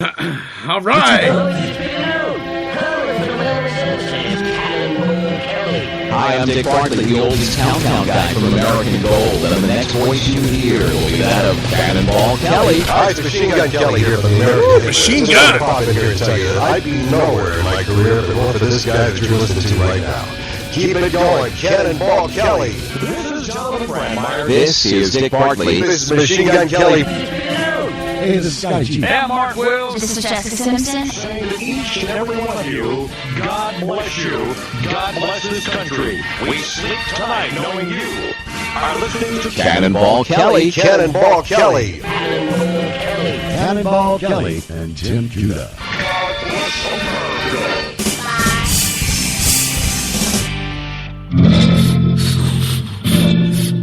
All right. Hi, I'm Dick Bartley, the oldest countdown guy from American Gold, and the next voice you hear will be that of Cannonball Kelly. Hi, it's Machine Gun Kelly here from the American Machine Gun! Pop in here and tell you that I'd be nowhere in my career if it weren't for this guy that you're listening to right now. Keep it going, Cannonball Kelly. This is Jonathan Brandmeier. This is Dick Bartley. This is Machine Gun Kelly. Hey, this is Scotty G. And Mark Wills. This is Jessica Simpson. Saying to each and every one of you, God bless you. God bless this country. We sleep tonight knowing you are listening to Cannonball Kelly. Cannonball Kelly. Cannonball Kelly and Tim Judah. God bless America.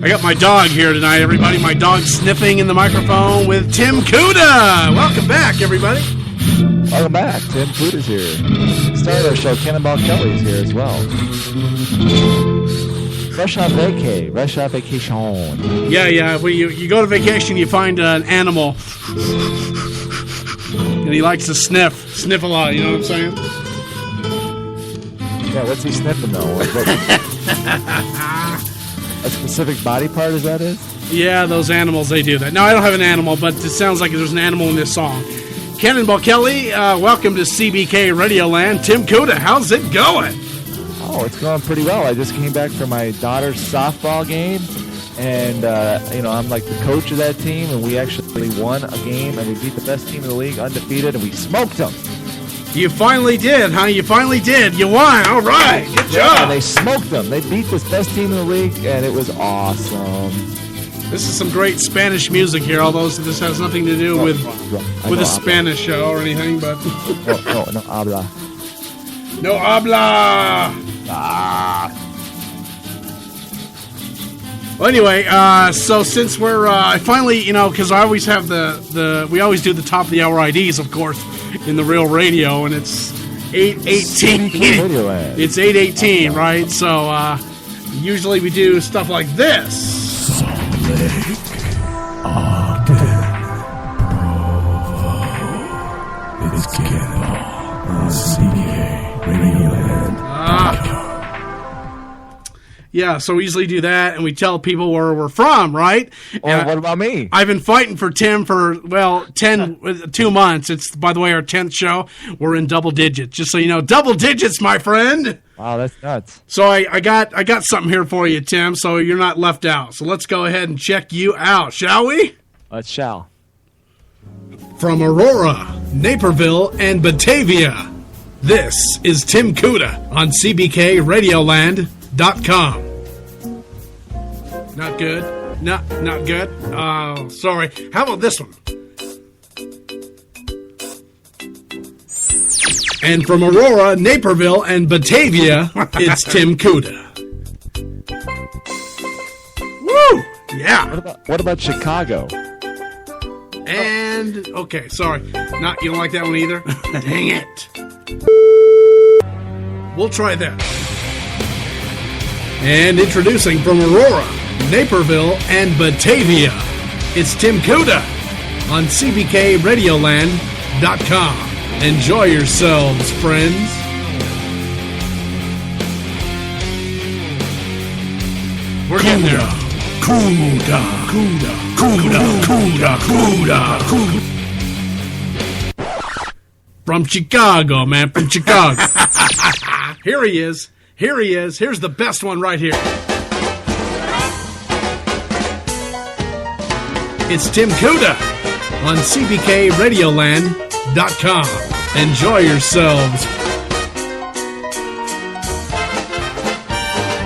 I got my dog here tonight, everybody. My dog sniffing in the microphone with Tim Cuda. Welcome back, everybody. Welcome back. Tim Cooter's here. Started our show. Cannonball Kelly's here as well. Fresh off vacation. Yeah. When you go to vacation, you find an animal, and he likes to sniff a lot. You know what I'm saying? Yeah, what's he sniffing though? A specific body part, is that it? Yeah, those animals, they do that. No, I don't have an animal, but it sounds like there's an animal in this song. Cannonball Kelly, welcome to CBK Radioland. Tim Cuda, how's it going? Oh, it's going pretty well. I just came back from my daughter's softball game, and I'm like the coach of that team, and we actually won a game, and we beat the best team in the league, undefeated, and we smoked them. You finally did, huh? You finally did. You won. All right. Good job. And they smoked them. They beat this best team in the league, and it was awesome. This is some great Spanish music here, although this has nothing to do with a Spanish show or anything, but... No habla. No habla! Well, anyway, so since we're finally, because I always have we always do the top of the hour IDs, of course, in the real radio, and it's 8:18. It's 8:18, right? So usually we do stuff like this. Salt Lake, Ogden, Provo. It's Cannonball on CBK Radioland. Yeah, so we usually do that, and we tell people where we're from, right? And what about me? I've been fighting for Tim for, 2 months. It's, by the way, our 10th show. We're in double digits, just so you know. Double digits, my friend! Wow, that's nuts. So I got something here for you, Tim, so you're not left out. So let's go ahead and check you out, shall we? Let's shall. From Aurora, Naperville, and Batavia, this is Tim Cuda on CBKRadioland.com. Not good. Not good. Oh, sorry. How about this one? And from Aurora, Naperville, and Batavia, it's Tim Cuda. Woo! Yeah. What about Chicago? And, okay, sorry. You don't like that one either? Dang it. We'll try that. And introducing from Aurora, Naperville, and Batavia, it's Tim Cuda on CBKRadioland.com. Enjoy yourselves, friends. We're getting there. Cuda. From Chicago, man, from Chicago. Here he is. Here's the best one right here. It's Tim Cuda on CBKRadioland.com. Enjoy yourselves.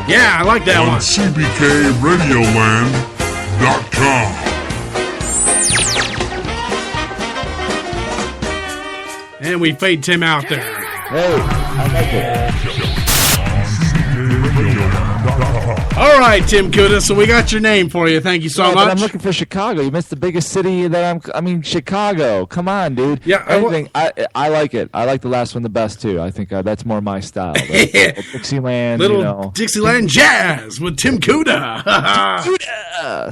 Yeah, I like that on one. CBKRadioland.com. And we fade Tim out there. Hey, I like it. All right, Tim Kuda. So we got your name for you. Thank you so But much. I'm looking for Chicago. You missed the biggest city that I mean, Chicago. Come on, dude. Yeah, I like it. I like the last one the best too. I think that's more my style. Dixieland, Little Dixieland Jazz with Tim Kuda.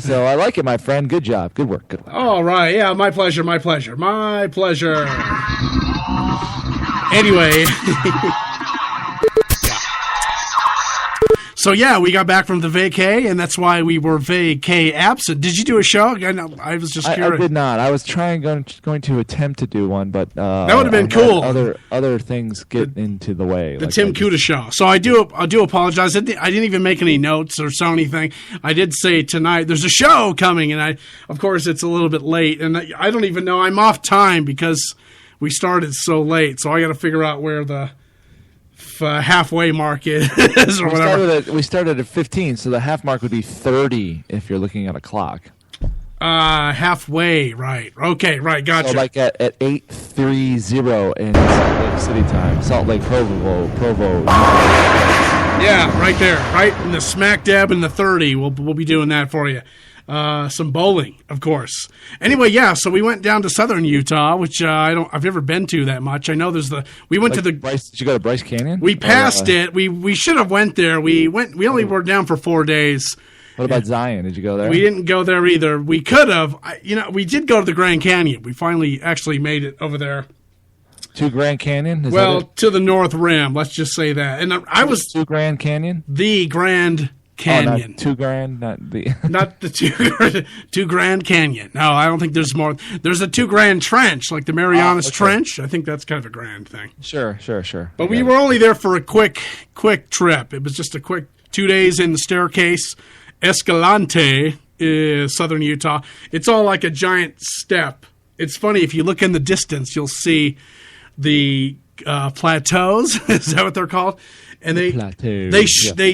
So I like it, my friend. Good job. Good work. Good work. All right. Yeah, my pleasure. My pleasure. My pleasure. Anyway. So, yeah, we got back from the vacay, and that's why we were vacay absent. Did you do a show? I was just curious. I did not. I was going to attempt to do one, but that would have been cool. Other things get into the way. The Tim Kuda show. So I do apologize. I didn't even make any notes or say anything. I did say tonight there's a show coming, and of course it's a little bit late, and I don't even know. I'm off time because we started so late, so I got to figure out where the halfway mark is or whatever. We started at 15, so the half mark would be 30 if you're looking at a clock. Halfway, right. Okay, right, gotcha. So like at 8:30 in Salt Lake City time, Salt Lake Provo. Yeah, right there, right in the smack dab in the 30. We'll be doing that for you. Some bowling, of course. Anyway, yeah. So we went down to southern Utah, which I've never been to that much. I know did you go to Bryce Canyon? We passed it. We should have went there. We only were down for 4 days. What about Zion? Did you go there? We didn't go there either. We could have. We did go to the Grand Canyon. We finally actually made it over there. To Grand Canyon? To the North Rim. Let's just say that. And I was to Grand Canyon. The Grand Canyon. Not 2 grand, not the not the two Grand Canyon. No, I don't think there's more. There's a 2 Grand Trench, like the Marianas Trench. I think that's kind of a grand thing. Sure. But we were only there for a quick trip. It was just a quick 2 days in the staircase, Escalante, southern Utah. It's all like a giant step. It's funny if you look in the distance, you'll see the plateaus. Is that what they're called? And they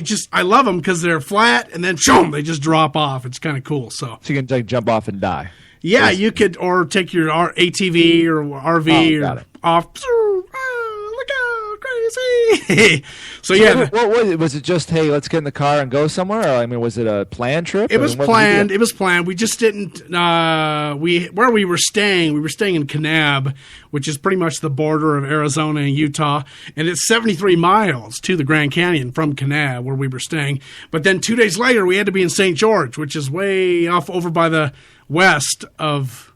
just I love them because they're flat and then they just drop off. It's kind of cool. So you can like jump off and die. Yeah, you could, or take your ATV or RV or off. Look out, crazy! So yeah, what was it? Just hey, let's get in the car and go somewhere? Or, I mean, was it a planned trip? It was planned. It was planned. We just didn't. Where we were staying in Kanab, which is pretty much the border of Arizona and Utah, and it's 73 miles to the Grand Canyon from Kanab, where we were staying. But then 2 days later, we had to be in St. George, which is way off over by the west of.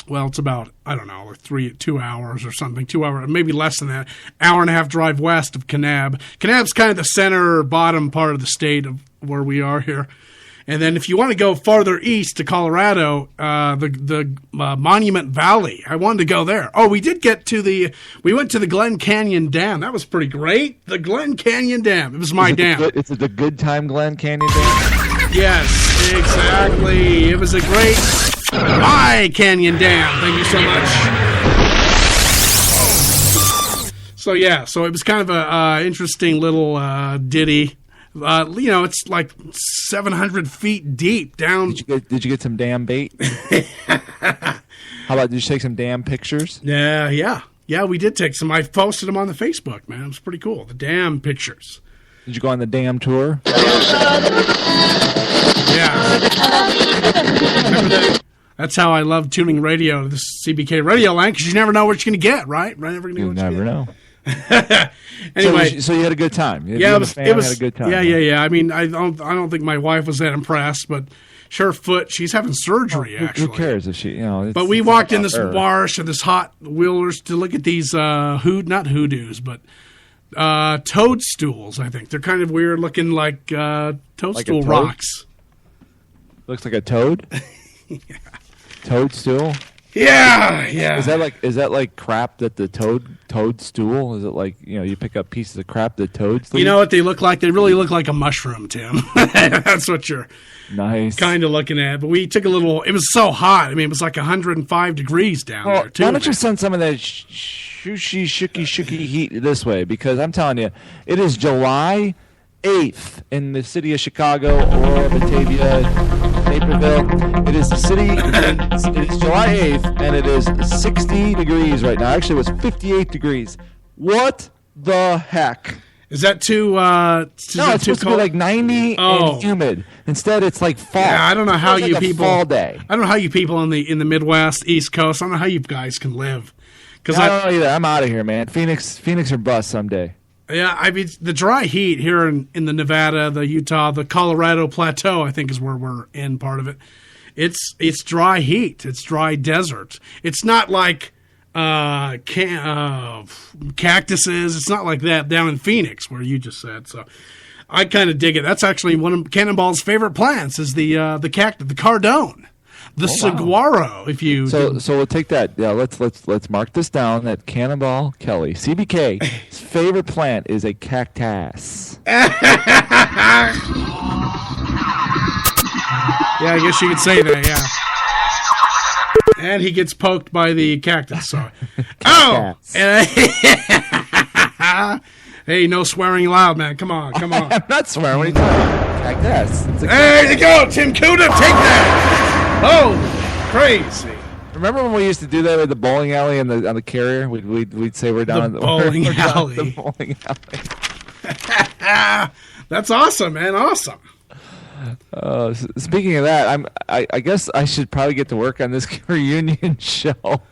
Well, it's about, I don't know, 2 hours or something, 2 hours, maybe less than that, hour and a half drive west of Kanab. Kanab's kind of the center, bottom part of the state of where we are here. And then if you want to go farther east to Colorado, the Monument Valley, I wanted to go there. Oh, we went to the Glen Canyon Dam. That was pretty great. The Glen Canyon Dam. It was my dam. Is it the Good Time Glen Canyon Dam? Yes, exactly. It was a great... My Canyon Dam. Thank you so much. So it was kind of a interesting little ditty. It's like 700 feet deep down. Did you get some damn bait? How about, did you take some damn pictures? Yeah, we did take some. I posted them on the Facebook, man. It was pretty cool. The damn pictures. Did you go on the damn tour? Yeah. That's how I love tuning radio to the CBK radio line, because you never know what you're going to get, right? You never know. Anyway, so you had a good time. It was. Had a good time. Yeah. I mean, I don't think my wife was that impressed, but her foot, she's having surgery. Actually, who cares if she? But we walked in this marsh and this hot wheelers to look at these not hoodoos, but toadstools. I think they're kind of weird looking, like toadstool rocks. Looks like a toad. Yeah. Toadstool. Yeah. Is that like crap that the toadstool? Is it like you pick up pieces of crap that toads? You know what they look like? They really look like a mushroom, Tim. That's what you're kind of looking at. But we took a little. It was so hot. I mean, it was like 105 degrees down there too. Why don't you send some of that shooky heat this way? Because I'm telling you, it is July 8th in the city of Chicago or Batavia, Naperville. It is the city. It is July 8th, and it is 60 degrees right now. Actually, it was 58 degrees. What the heck? Is that too? No, it's supposed to be like 90 and humid. Instead, it's like fall. Yeah, I don't know how you like people. Fall day. I don't know how you people in the Midwest, East Coast. I don't know how you guys can live. Because I don't know either. I'm out of here, man. Phoenix or bust someday. Yeah, I mean the dry heat here in the Nevada, the Utah, the Colorado Plateau, I think is where we're in part of it. It's dry heat. It's dry desert. It's not like cactuses. It's not like that down in Phoenix where you just said. So I kind of dig it. That's actually one of Cannonball's favorite plants is the cactus, the cardone, the saguaro. If you so we'll take that. Yeah, let's mark this down. That Cannonball Kelly CBK's favorite plant is a cactus. Yeah, I guess you could say that. Yeah. And he gets poked by the cactus. So, hey, no swearing loud, man. Come on. I'm not swearing. What are you talking about? Cactus. There you go, Tim Cuda. Take that. Oh, crazy. Remember when we used to do that with the bowling alley on the carrier? We'd say we're down the the bowling alley. The bowling alley. That's awesome, man. Awesome. Speaking of that, I guess I should probably get to work on this reunion show.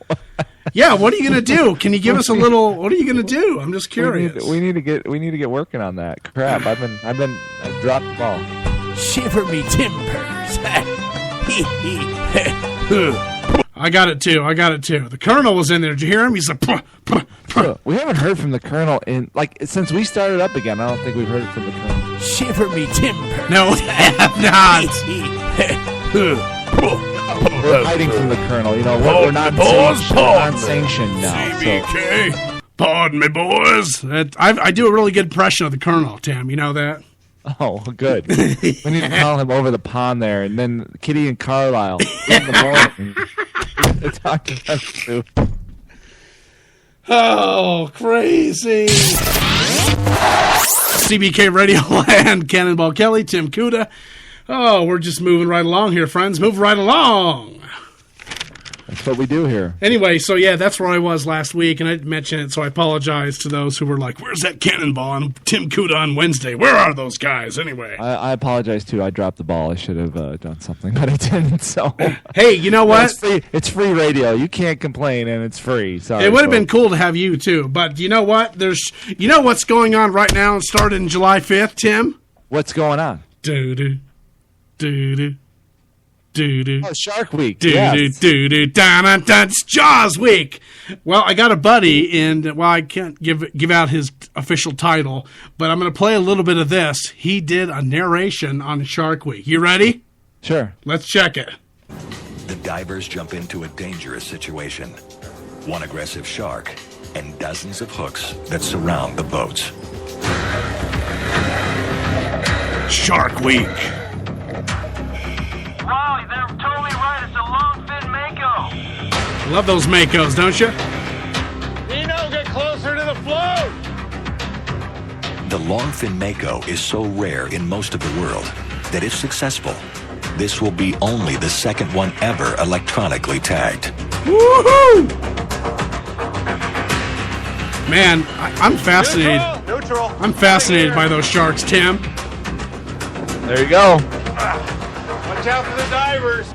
Yeah, what are you gonna do? Can you give us a little? What are you gonna do? I'm just curious. We need to get working on that. Crap, I dropped the ball. Shiver me timbers. I got it too. The Colonel was in there. Did you hear him? He's like, puh, puh, puh. We haven't heard from the Colonel since we started up again. I don't think we've heard from the Colonel. Shiver me timbers. No, we have not. We're hiding from the Colonel. You know, we're not sanctioned now. CBK. So. Pardon me, boys. I do a really good impression of the Colonel, Tim. You know that? Oh, good. We need to call him over the pond there, and then Kitty and Carlisle in the morning. They're talking about too. Oh, crazy. CBK Radio Land, Cannonball Kelly, Tim Cuda. Oh, we're just moving right along here, friends. Move right along. That's what we do here. Anyway, so yeah, that's where I was last week, and I didn't mention it, so I apologize to those who were like, where's that Cannonball and Tim Cuda on Wednesday? Where are those guys, anyway? I apologize, too. I dropped the ball. I should have done something, but I didn't, so... Hey, you know what? It's free radio. You can't complain, and it's free. Sorry. It would have been cool to have you, too, but you know what? You know what's going on right now? It started in July 5th, Tim? What's going on? Do-do, do-do. Oh, Shark Week. It's Jaws Week. Well, I got a buddy, and I can't give out his official title, but I'm going to play a little bit of this. He did a narration on Shark Week. You ready? Sure. Let's check it. The divers jump into a dangerous situation. One aggressive shark and dozens of hooks that surround the boats. Shark Week. Raleigh, they're totally right. It's a long-fin mako. Love those makos, don't you? Nino, get closer to the float. The longfin mako is so rare in most of the world that if successful, this will be only the second one ever electronically tagged. Woohoo! Man, I'm fascinated. Neutral. I'm fascinated by those sharks, Tim. There you go. Watch out for the divers.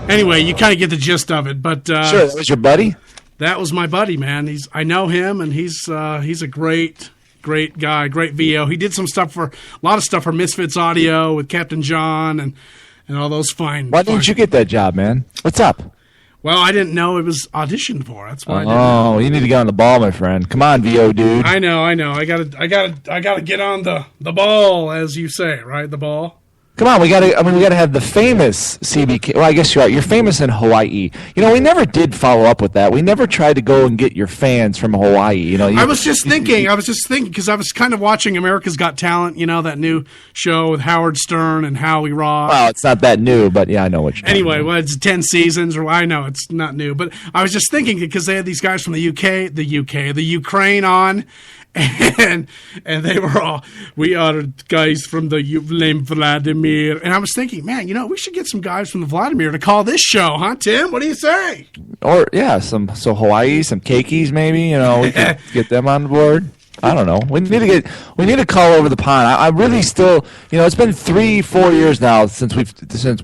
Anyway, you kind of get the gist of it, but Sure, that was your buddy? that was my buddy, man. I know him, and he's a great guy, great VO. He did a lot of stuff for Misfits Audio with Captain John and all those fine. Why didn't you get that job, man? What's up? Well, I didn't know it was auditioned for. That's why I didn't. Oh, you need to get on the ball, my friend. Come on, VO dude. I know. I gotta get on the ball, as you say, right? The ball. Come on, we gotta have the famous CBK. Well, I guess you are. You're famous in Hawaii. You know, we never did follow up with that. We never tried to go and get your fans from Hawaii. You know, I was just thinking because I was kind of watching America's Got Talent. You know, that new show with Howard Stern and Howie Ross. Well, it's not that new, but yeah, I know what you're talking Anyway, about. well, it's 10 seasons, or I know it's not new, but I was just thinking because they had these guys from the Ukraine on. And they were all, we are guys from the name Vladimir. And I was thinking, man, you know, we should get some guys from the Vladimir to call this show, huh, Tim? What do you say? Or, yeah, so Hawaii, some keikis maybe, you know, we could get them on board. I don't know. We need to call over the pond. I really still, it's been 3-4 years now since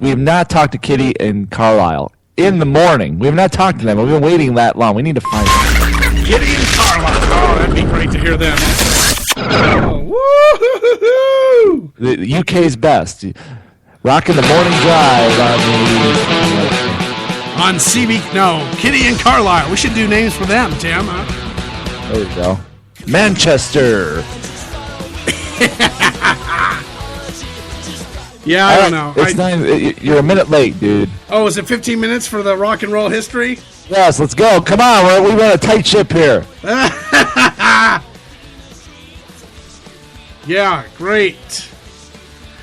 we have not talked to Kitty and Carlisle in the morning. We have not talked to them. We've been waiting that long. We need to find them. Kitty and Carlisle. Oh, that'd be great to hear them. Oh, woo-hoo-hoo-hoo. The UK's best. Rocking the morning drive on CBK. No, Kitty and Carlisle. We should do names for them, Tim. Huh? There you go. Manchester. Yeah, I don't know. You're a minute late, dude. Oh, is it 15 minutes for the rock and roll history? Yes, let's go. Come on, we run a tight ship here. Yeah, great.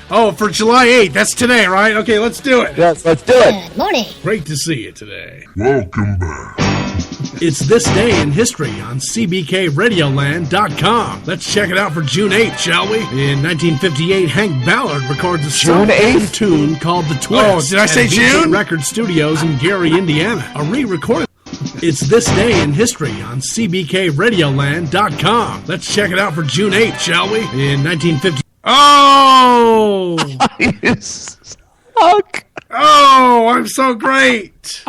Oh, for July 8th. That's today, right? Okay, let's do it. Yes, let's do it. Good morning. Great to see you today. Welcome back. It's This Day in History on CBKRadioland.com. Let's check it out for June 8th, shall we? In 1958, Hank Ballard records a June 8th? tune called The Twist. Oh, did I say at June? VJ Record Studios in Gary, Indiana. A re-recorded. It's This Day in History on CBKRadioland.com. Let's check it out for June 8th, shall we? In 1950. Oh! You suck. Oh, I'm so great.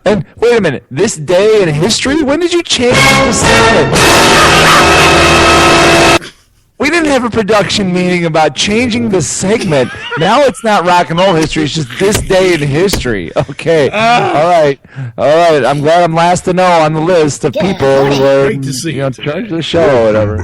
And wait a minute, this day in history? When did you change the segment? We didn't have a production meeting about changing the segment. Now it's not rock and roll history, it's just this day in history. Okay. All right. I'm glad I'm last to know on the list of people who are Great to see you in charge of the show or whatever.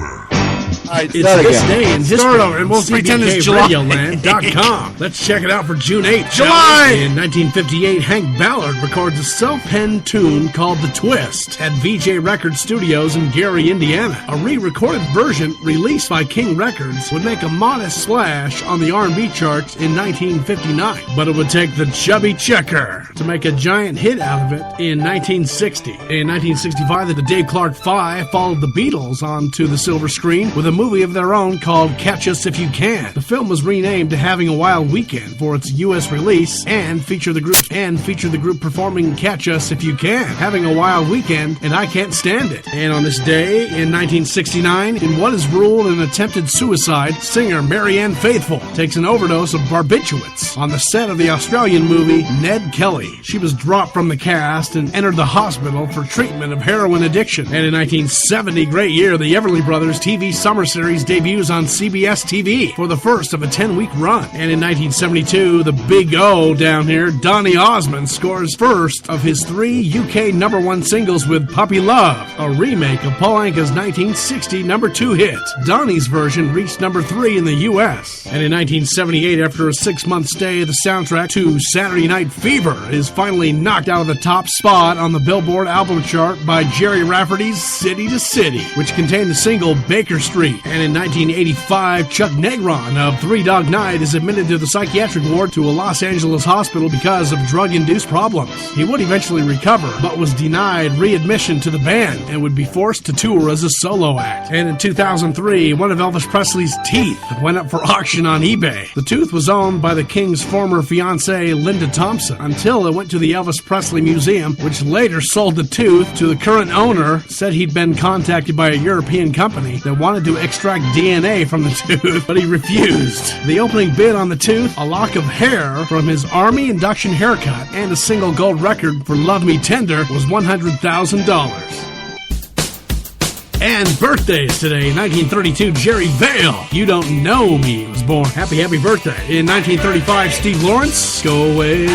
All right, it's This Day in History on CBKRadioland.com. Let's check it out for June 8th. July! In 1958, Hank Ballard records a self-penned tune called The Twist at VJ Record Studios in Gary, Indiana. A re-recorded version released by King Records would make a modest splash on the R&B charts in 1959, but it would take the Chubby Checker to make a giant hit out of it in 1960. In 1965, the Dave Clark Five followed the Beatles onto the silver screen with a movie of their own called Catch Us If You Can. The film was renamed to Having a Wild Weekend for its U.S. release and feature the group performing Catch Us If You Can, Having a Wild Weekend, and I Can't Stand It. And on this day in 1969, in what is ruled an attempted suicide, singer Marianne Faithfull takes an overdose of barbiturates on the set of the Australian movie Ned Kelly. She was dropped from the cast and entered the hospital for treatment of heroin addiction. And in 1970, great year, the Everly Brothers TV Summer Series debuts on CBS TV for the first of a 10-week run. And in 1972, the Big O down here, Donny Osmond, scores first of his 3 UK #1 singles with Puppy Love, a remake of Paul Anka's 1960 #2 hit. Donny's version reached #3 in the US. And in 1978, after a 6-month stay, the soundtrack to Saturday Night Fever is finally knocked out of the top spot on the Billboard album chart by Jerry Rafferty's City to City, which contained the single Baker Street. And in 1985, Chuck Negron of Three Dog Night is admitted to the psychiatric ward to a Los Angeles hospital because of drug-induced problems. He would eventually recover, but was denied readmission to the band and would be forced to tour as a solo act. And in 2003, one of Elvis Presley's teeth went up for auction on eBay. The tooth was owned by the King's former fiancée, Linda Thompson, until it went to the Elvis Presley Museum, which later sold the tooth to the current owner, said he'd been contacted by a European company that wanted to extract DNA from the tooth, but he refused. The opening bid on the tooth, a lock of hair from his Army induction haircut, and a single gold record for Love Me Tender was $100,000. And birthdays today, 1932, Jerry Vale, You Don't Know Me, was born. Happy birthday. In 1935, Steve Lawrence, Go Away,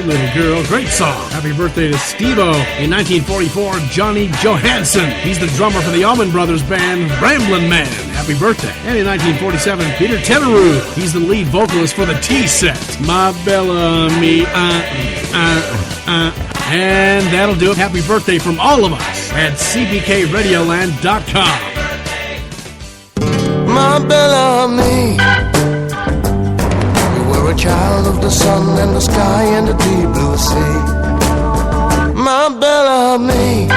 Little Girl, great song. Happy birthday to Steve-O. In 1944, Johnny Johansson, he's the drummer for the Allman Brothers band, Ramblin' Man. Happy birthday. And in 1947, Peter Tenaru, he's the lead vocalist for the T-Set. My Bellamy, And that'll do it. Happy birthday from all of us at CBKRadioland.com. My Bellamy, you were a child of the sun and the sky and the deep blue sea. My Bellamy,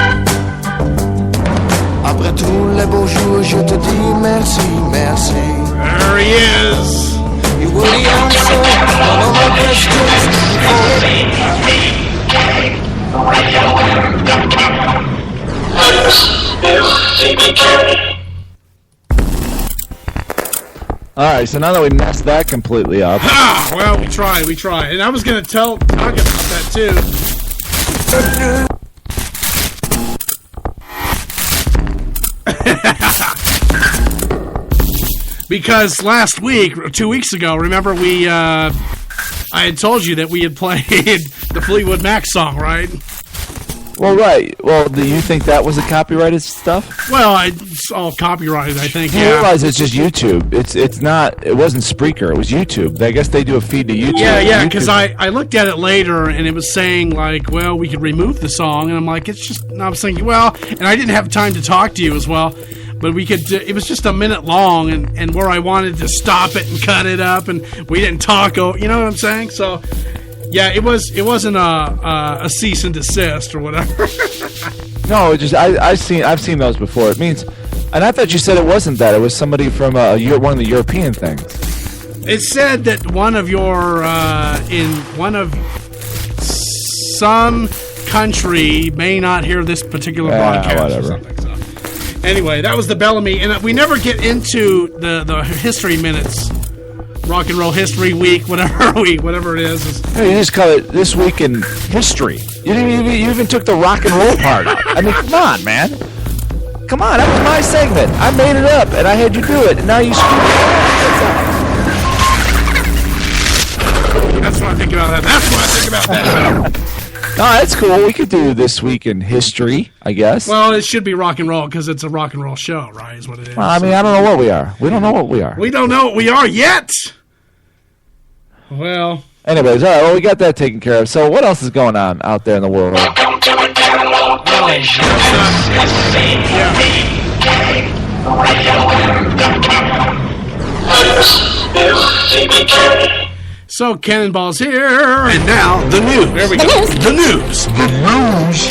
après tous les beaux jours, je te dis merci, merci. There he is. You were the answer to all my questions. This is CBK All right, so now that we messed that completely up. Well, we tried. And I was going to talk about that, too. Because last week, 2 weeks ago, remember I had told you that we had played the Fleetwood Mac song, right? Well, right. Well, do you think that was a copyrighted stuff? Well, it's all copyrighted, I think. You realize it's just YouTube. It's not. It wasn't Spreaker. It was YouTube. I guess they do a feed to YouTube. Yeah. Because I looked at it later and it was saying like, well, we could remove the song, and I'm like, it's just. And I was thinking, well, and I didn't have time to talk to you as well, but we could. It was just a minute long, and where I wanted to stop it and cut it up, and we didn't talk. You know what I'm saying? So. Yeah, it wasn't a cease and desist or whatever. No, it just I've seen those before. It means, and I thought you said it wasn't that. It was somebody from one of the European things. It said that one of your some country may not hear this particular broadcast whatever. or something. So. Anyway, that was the Bellamy, and we never get into the history minutes. Rock and Roll History Week, whatever it is. No, you just call it This Week in History. You even took the rock and roll part out. I mean, come on, man. Come on, that was my segment. I made it up, and I had you do it, and now you screwed it. That's what I think about that. No, that's cool. We could do This Week in History, I guess. Well, it should be rock and roll because it's a rock and roll show, right? Is what it is. Well, I mean, I don't know what we are. We don't know what we are. We don't know what we are yet. Well. Anyways, all right. Well, we got that taken care of. So, what else is going on out there in the world? Welcome to the Cannonball Television. This is CBK. So, Cannonball's here. And now, the news. There we go. The news.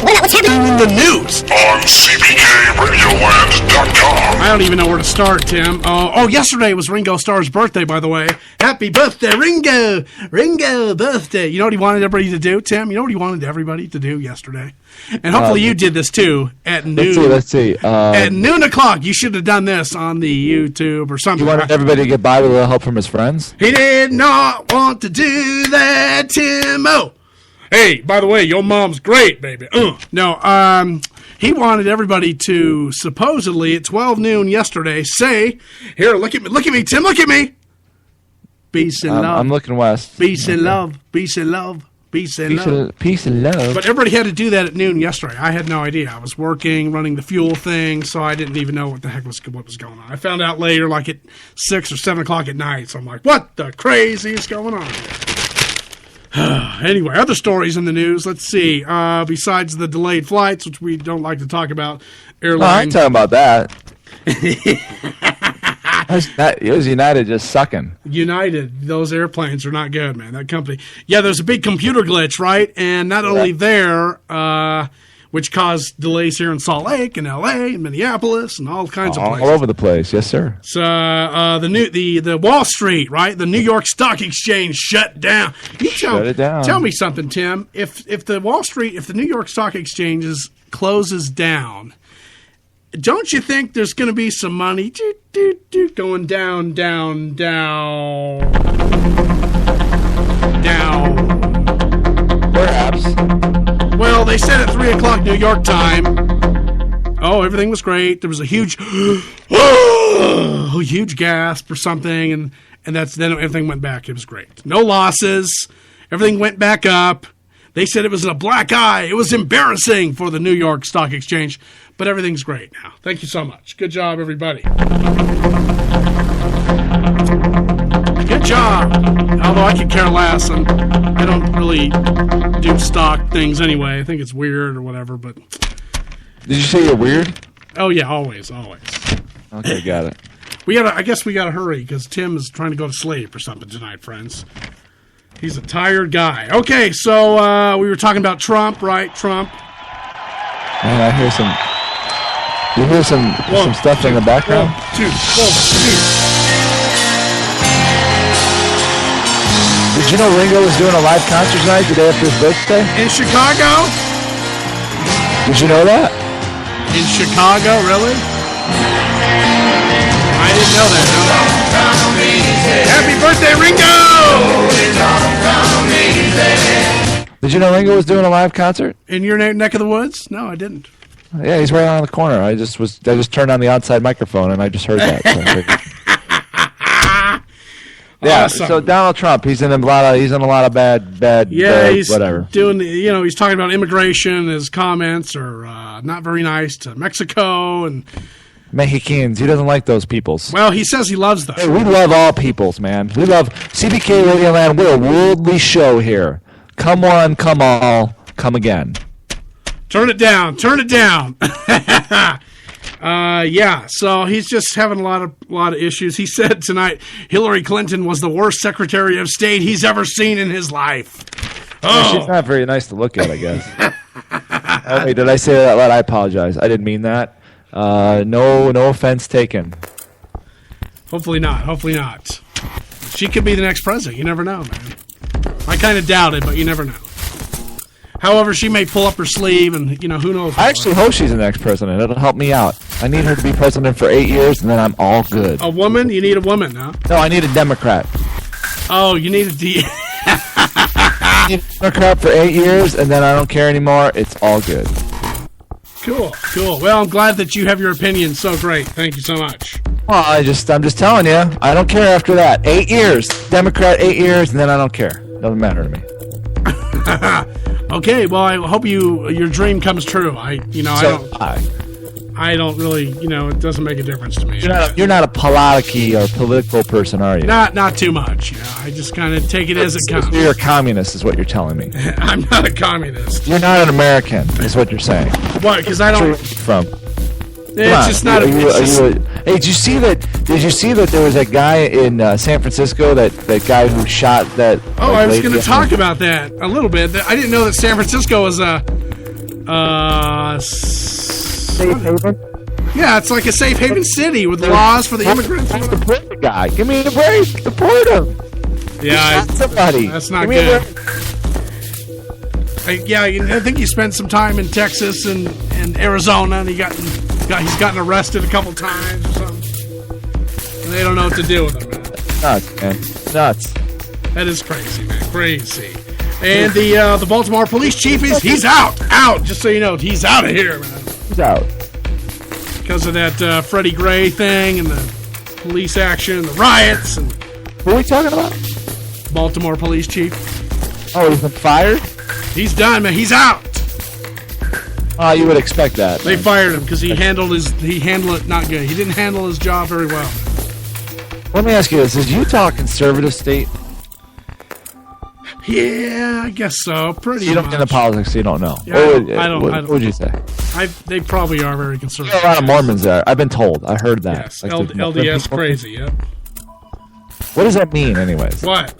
What's happening In the news. On CBKRadioland.com. I don't even know where to start, Tim. Oh, yesterday was Ringo Starr's birthday, by the way. Happy birthday, Ringo! Ringo birthday. You know what he wanted everybody to do, Tim? You know what he wanted everybody to do yesterday? And hopefully you did this, too, at noon. Let's see. At noon o'clock, you should have done this on the YouTube or something. You wanted everybody to get by with a little help from his friends? He did not want to do that, Tim. Oh. Hey, by the way, your mom's great, baby. No, he wanted everybody to supposedly at 12 noon yesterday say, here, look at me, Tim, look at me. Peace and love. I'm looking west. Peace and love. Peace and love. Peace and love. Peace and love. But everybody had to do that at noon yesterday. I had no idea. I was working, running the fuel thing, so I didn't even know what the heck what was going on. I found out later, like at 6 or 7 o'clock at night, so I'm like, what the crazy is going on? Anyway, other stories in the news. Let's see. Besides the delayed flights, which we don't like to talk about, airline. I ain't talking about that. It was United just sucking. United, those airplanes are not good, man. That company. Yeah, there's a big computer glitch, right? And not only there, which caused delays here in Salt Lake and L.A. and Minneapolis and all kinds of places. All over the place, yes, sir. So the Wall Street, right? The New York Stock Exchange shut down. Shut it down. Tell me something, Tim. If the New York Stock Exchange closes down, don't you think there's going to be some money going down? Perhaps. Well, they said at 3 o'clock New York time. Oh, everything was great. There was a huge gasp or something, and then everything went back. It was great. No losses. Everything went back up. They said it was a black eye. It was embarrassing for the New York Stock Exchange, but everything's great now. Thank you so much. Good job, everybody. Good job. Although I could care less, and I don't really do stock things anyway. I think it's weird or whatever, but... Did you say you're weird? Oh, yeah, always. Okay, got it. I guess we gotta hurry, because Tim is trying to go to sleep or something tonight, friends. He's a tired guy. Okay, so we were talking about Trump, right? Trump. Man, I hear some... You hear some stuff in the background? 1, 2. Did you know Ringo was doing a live concert tonight, the day after his birthday? In Chicago? Did you know that? In Chicago, really? I didn't know that. No. Happy birthday, Ringo! Did you know Ringo was doing a live concert? In your neck of the woods? No, I didn't. Yeah, he's right on the corner. I just turned on the outside microphone and I just heard that. Yeah. Awesome. So Donald Trump, he's in a lot of bad. Yeah, he's whatever. doing. He's talking about immigration. His comments are not very nice to Mexico and Mexicans. He doesn't like those peoples. Well, he says he loves them. Hey, we love all peoples, man. We love CBK Radio Land. We're a worldly show here. Come one, come all, come again. Turn it down. Turn it down. Yeah, so he's just having a lot of issues. He said tonight Hillary Clinton was the worst Secretary of State he's ever seen in his life. Oh, she's not very nice to look at, I guess. Oh, wait, did I say that loud? I apologize. I didn't mean that. No offense taken. Hopefully not. Hopefully not. She could be the next president. You never know, man. I kind of doubt it, but you never know. However, she may pull up her sleeve, and who knows. I actually hope she's the next president. It'll help me out. I need her to be president for 8 years, and then I'm all good. A woman? You need a woman, huh? No, I need a Democrat. Oh, you need a I need a Democrat for 8 years, and then I don't care anymore. It's all good. Cool. Well, I'm glad that you have your opinion. So great. Thank you so much. Well, I'm just telling you. I don't care after that. 8 years, Democrat. 8 years, and then I don't care. Doesn't matter to me. Okay. Well, I hope your dream comes true. I don't really. It doesn't make a difference to me. You're not a politicky or political person, are you? Not too much. I just kind of take it as it comes. You're a communist, is what you're telling me. I'm not a communist. You're not an American, is what you're saying. What? Because I don't. From. It's just not. Hey, did you see that? Did you see that there was a guy in San Francisco, that guy who shot that? Oh, I was going to talk about that a little bit. I didn't know that San Francisco was a safe haven. Yeah, it's like a safe haven city with laws for the immigrants. Deport the guy. Give me a break. Deport him. Yeah, somebody. That's not good. I think he spent some time in Texas and Arizona, and he's gotten arrested a couple times or something. And they don't know what to do with him, man. Nuts, man. Nuts. That is crazy, man. Crazy. And the Baltimore police chief he's out. Just so you know, he's out of here, man. He's out. Because of that Freddie Gray thing and the police action and the riots. And what are we talking about? Baltimore police chief. Oh, he's been fired? He's done, man. He's out. You would expect that. They fired him because he handled it not good. He didn't handle his job very well. Let me ask you this: is Utah a conservative state? Yeah, I guess so. Pretty. You don't get into politics, so you don't know. Yeah, What would you say? They probably are very conservative. There are a lot of Mormons there. I've been told. I heard that. Yes, LDS crazy. Yep. What does that mean, anyways? What?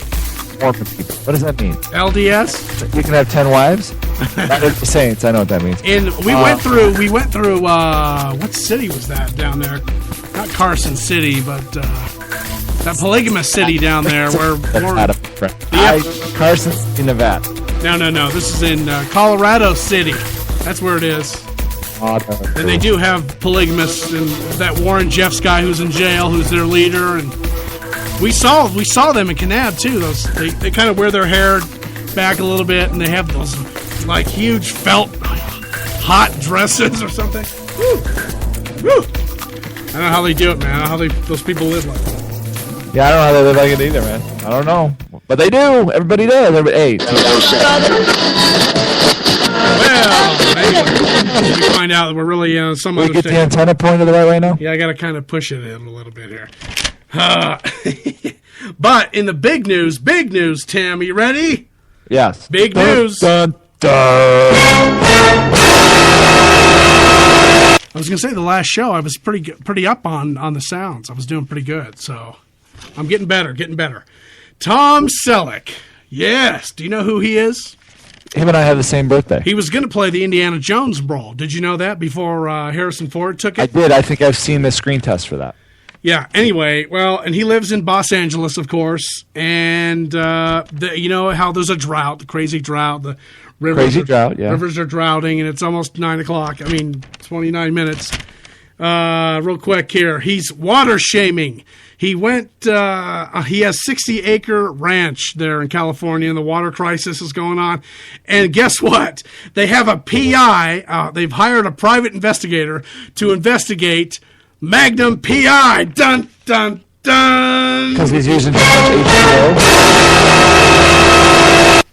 Mormon people. What does that mean? LDS? You can have 10 wives? Not the Saints. I know what that means. And we went through. What city was that down there? Not Carson City, but that polygamous city down there where Carson in Nevada. No. This is in Colorado City. That's where it is. Oh, and they do have polygamists, and that Warren Jeffs guy who's in jail, who's their leader, and we saw them in Kanab too. They kind of wear their hair back a little bit, and they have those like huge felt hot dresses or something. Woo. I don't know how they do it, man. I don't know how those people live like that. Yeah, I don't know how they live like it either, man. I don't know, but they do. Everybody does. Hey. Well, maybe we find out that we're really some other. We get the antenna pointed the right way now. Yeah, I got to kind of push it in a little bit here. But in the big news, Tim, are you ready? Yes. Big news. Dun. I was going to say the last show I was pretty up on the sounds. I was doing pretty good, so I'm getting better. Tom Selleck. Yes. Do you know who he is? Him and I have the same birthday. He was going to play the Indiana Jones role. Did you know that before Harrison Ford took it? I did. I think I've seen the screen test for that. Yeah. Anyway, well, and he lives in Los Angeles, of course, and you know how there's a drought, the crazy drought, the rivers rivers are droughting, and it's almost 9 o'clock. 29 minutes. Real quick here, he's water shaming. He went. He has 60-acre ranch there in California, and the water crisis is going on. And guess what? They have a PI. They've hired a private investigator to investigate Magnum PI. Dun dun dun. Because he's using too much H2O.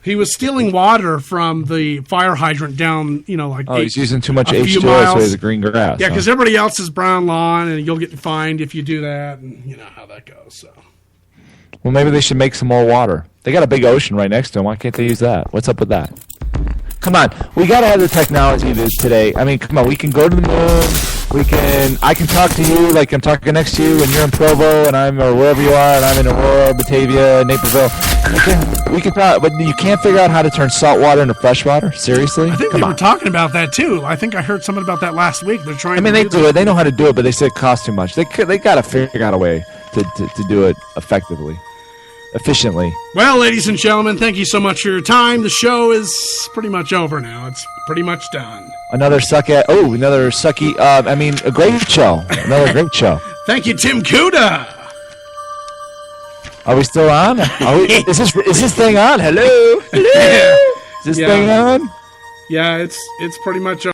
He was stealing water from the fire hydrant down, he's using too much a few H2O, miles. so he has a green grass. Yeah, because everybody else is brown lawn, and you'll get fined if you do that, and you know how that goes. So, Well, maybe they should make some more water. They got a big ocean right next to them. Why can't they use that? What's up with that? Come on, we got to have the technology today. I mean, come on, we can go to the moon. I can talk to you like I'm talking next to you, and you're in Provo, and or wherever you are, and I'm in Aurora, Batavia, Naperville. We can talk, but you can't figure out how to turn salt water into fresh water. Seriously? I think we were talking about that too. I think I heard something about that last week. They're trying. They do it. They know how to do it, but they say it costs too much. They got to figure out a way to do it effectively. Efficiently. Well, ladies and gentlemen, thank you so much for your time. The show is pretty much over now. It's pretty much done. Another sucky. A great show. Another great show. Thank you, Tim Kuda. Are we still on? Is this thing on? Hello? Hello? Is this thing on? Yeah, it's pretty much over.